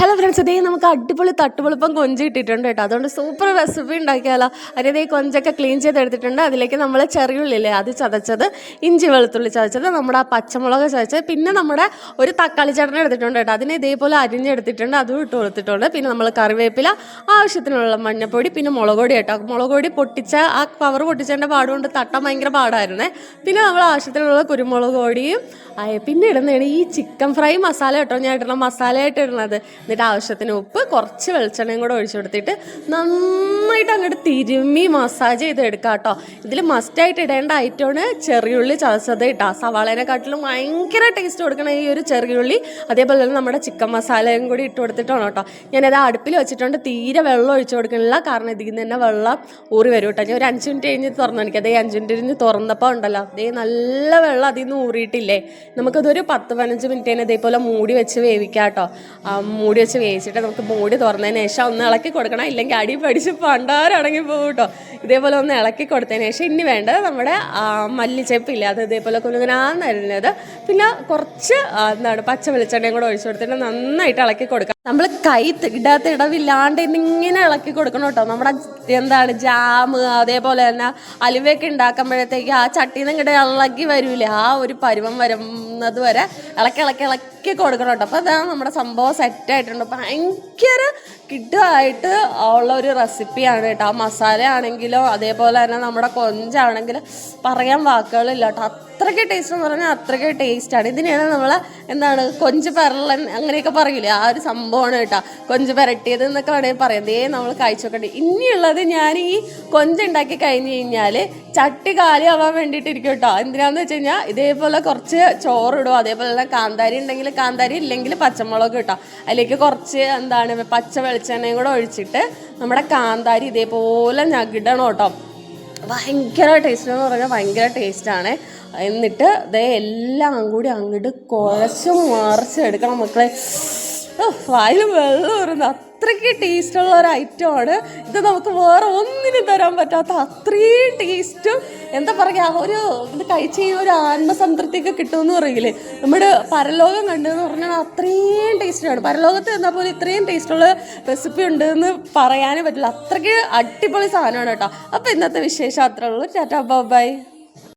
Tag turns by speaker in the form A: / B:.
A: Hello friends, ഇതേ നമുക്ക് അടിപൊളി തട്ടുപൊളിപ്പം കൊഞ്ച് കിട്ടിയിട്ടുണ്ട് കേട്ടോ. അതുകൊണ്ട് സൂപ്പർ റെസിപ്പി ഉണ്ടാക്കിയാലോ. അതിൻ്റെ കൊഞ്ചൊക്കെ ക്ലീൻ ചെയ്തെടുത്തിട്ടുണ്ട്. അതിലേക്ക് നമ്മൾ ചെറിയുള്ളില്ലേ അത് ചതച്ചത്, ഇഞ്ചി വെളുത്തുള്ളി ചതച്ചത്, നമ്മുടെ ആ പച്ചമുളക് ചതച്ചത്, പിന്നെ നമ്മുടെ ഒരു തക്കാളി ചട്നി എടുത്തിട്ടുണ്ട് കേട്ടോ. അതിനെ ഇതേപോലെ അരിഞ്ഞെടുത്തിട്ടുണ്ട്, അതും ഇട്ട് കൊടുത്തിട്ടുണ്ട്. പിന്നെ നമ്മൾ കറിവേപ്പില, ആവശ്യത്തിനുള്ള മഞ്ഞപ്പൊടി, പിന്നെ മുളക് പൊടി കേട്ടോ. മുളക് പൊടി പൊട്ടിച്ച ആ കവർ പൊട്ടിച്ചതിൻ്റെ പാടുകൊണ്ട് തട്ടാൻ ഭയങ്കര പാടായിരുന്നേ. പിന്നെ നമ്മൾ ആവശ്യത്തിനുള്ള കുരുമുളക് പൊടിയും പിന്നെ ഇടുന്നതാണ് ഈ ചിക്കൻ ഫ്രൈ മസാല കേട്ടോ. ഞാൻ ഇടണം മസാലയായിട്ട് ഇടുന്നത്. എന്നിട്ട് ആവശ്യത്തിന് ഉപ്പ്, കുറച്ച് വെളിച്ചെണ്ണയും കൂടെ ഒഴിച്ചു കൊടുത്തിട്ട് നന്നായിട്ട് അങ്ങോട്ട് തിരുമ്മി മസാജ് ചെയ്ത് എടുക്കാം കേട്ടോ. ഇതിൽ മസ്റ്റായിട്ട് ഇടേണ്ട ഐറ്റമാണ് ചെറിയുള്ളി ചതച്ചത് കേട്ടോ. സവാളേനെക്കാട്ടിലും ഭയങ്കര ടേസ്റ്റ് കൊടുക്കണം ഈ ഒരു ചെറിയുള്ളി. അതേപോലെ തന്നെ നമ്മുടെ ചിക്കൻ മസാലയും കൂടി ഇട്ട് കൊടുത്തിട്ടാണ് കേട്ടോ. ഞാനത് അടുപ്പിൽ വെച്ചിട്ടുണ്ട്. തീരെ വെള്ളം ഒഴിച്ചു കൊടുക്കണില്ല, കാരണം ഇതിൽ നിന്ന് തന്നെ വെള്ളം ഊറി വരും കേട്ടോ. ഞാൻ ഒരു 5 മിനിറ്റ് കഴിഞ്ഞ് തുറന്നു എനിക്ക്. അതേ 5 മിനിറ്റ് കഴിഞ്ഞ് തുറന്നപ്പോൾ ഉണ്ടല്ലോ, അതേ നല്ല വെള്ളം അതിൽ നിന്ന് ഊറിയിട്ടില്ലേ. നമുക്കതൊരു 10-15 മിനിറ്റ് തന്നെ ഇതേപോലെ മൂടി വെച്ച് വേവിക്കാം കേട്ടോ. മൂടി വെച്ച് വേവിച്ചിട്ട് നമുക്ക് മൂടി തുറന്നതിന് ശേഷം ഒന്ന് ഇളക്കി കൊടുക്കണം, ഇല്ലെങ്കിൽ അടി പഠിച്ച് പണ്ടാരടങ്ങി പോകും കേട്ടോ. ഇതേപോലെ ഒന്ന് ഇളക്കി കൊടുത്തതിന് ശേഷം ഇനി വേണ്ടത് നമ്മുടെ മല്ലിച്ചെപ്പില്ല, അത് ഇതേപോലെ കുനുകുനാന്നരിഞ്ഞത്, പിന്നെ കുറച്ച് പച്ച വെളിച്ചെണ്ണയും കൂടെ ഒഴിച്ചു കൊടുത്തിട്ട് നന്നായിട്ട് ഇളക്കി കൊടുക്കാം. നമ്മൾ കൈ ഇടാത്ത ഇടവില്ലാണ്ട് ഇങ്ങനെ ഇളക്കി കൊടുക്കണം കേട്ടോ. നമ്മുടെ ജാം അതേപോലെ തന്നെ അലുവയൊക്കെ ഉണ്ടാക്കുമ്പോഴത്തേക്ക് ആ ചട്ടിയിൽ നിന്ന് ഇങ്ങോട്ട് ഇളക്കി വരൂലേ, ആ ഒരു പരുവം വരുന്നത് വരെ ഇളക്കി കൊടുക്കണം കേട്ടോ. അപ്പോൾ അതാണ് നമ്മുടെ സംഭവം സെറ്റായിട്ടുണ്ട്. ഭയങ്കര കിഡായിട്ട് ഉള്ള ഒരു റെസിപ്പിയാണ് കേട്ടോ. ആ മസാല ആണെങ്കിലോ അതേപോലെ തന്നെ നമ്മുടെ കൊഞ്ചാണെങ്കിലും പറയാൻ വാക്കുകളില്ല കേട്ടോ. അത്രയ്ക്ക് ടേസ്റ്റ് എന്ന് പറഞ്ഞാൽ അത്രയ്ക്ക് ടേസ്റ്റാണ്. ഇതിനെയാണ് നമ്മൾ കൊഞ്ച് പെരളൻ അങ്ങനെയൊക്കെ പറയില്ലേ, ആ ഒരു സംഭവമാണ് കേട്ടോ. കൊഞ്ച് പെരട്ടിയത് എന്നൊക്കെ വേണമെങ്കിൽ പറയാം. ദേ നമ്മൾ കഴിച്ചോക്കട്ടെ. ഇനിയുള്ളത് ഞാൻ ഈ കൊഞ്ചുണ്ടാക്കി കഴിഞ്ഞ് കഴിഞ്ഞാൽ ചട്ടി കാലിയാവാൻ വേണ്ടിയിട്ടിരിക്കും കേട്ടോ. എന്തിനാന്ന് വെച്ച് കഴിഞ്ഞാൽ ഇതേപോലെ കുറച്ച് ചോറിടും, അതേപോലെ തന്നെ കാന്താരി ഉണ്ടെങ്കിൽ കാന്താരി, ഇല്ലെങ്കിൽ പച്ചമുളക് കേട്ടോ. അതിലേക്ക് കുറച്ച് പച്ച വെളിച്ചെണ്ണയും കൂടെ ഒഴിച്ചിട്ട് നമ്മുടെ കാന്താരി ഇതേപോലെ ഞകിടണം കേട്ടോ. ഭയങ്കര ടേസ്റ്റ് എന്ന് പറഞ്ഞാൽ ഭയങ്കര ടേസ്റ്റാണ്. എന്നിട്ട് ഇതേ എല്ലാം കൂടി അങ്ങോട്ട് കുഴച്ച് മറിച്ചെടുക്കണം മക്കളെ. വായിൽ വെള്ളം വരുന്നത് അത്രയ്ക്ക് ടേസ്റ്റുള്ള ഒരു ഐറ്റമാണ് ഇത്. നമുക്ക് വേറെ ഒന്നിനും തരാൻ പറ്റാത്ത അത്രയും ടേസ്റ്റും എന്താ പറയുക, ഒരു ഇത് കഴിച്ച് കഴിഞ്ഞാൽ ഒരു ആത്മസംതൃപ്തിയൊക്കെ കിട്ടുമെന്ന് പറയില്ലേ. നമ്മുടെ പരലോകം കണ്ടെന്ന് പറഞ്ഞാൽ അത്രയും ടേസ്റ്റാണ്. പരലോകത്ത് എന്നാൽ പോലും ഇത്രയും ടേസ്റ്റുള്ള റെസിപ്പി ഉണ്ടെന്ന് പറയാനേ പറ്റില്ല. അത്രയ്ക്ക് അടിപൊളി സാധനമാണ് കേട്ടോ. അപ്പോൾ ഇന്നത്തെ വിശേഷം അത്രേ ഉള്ളൂ. Tata bye.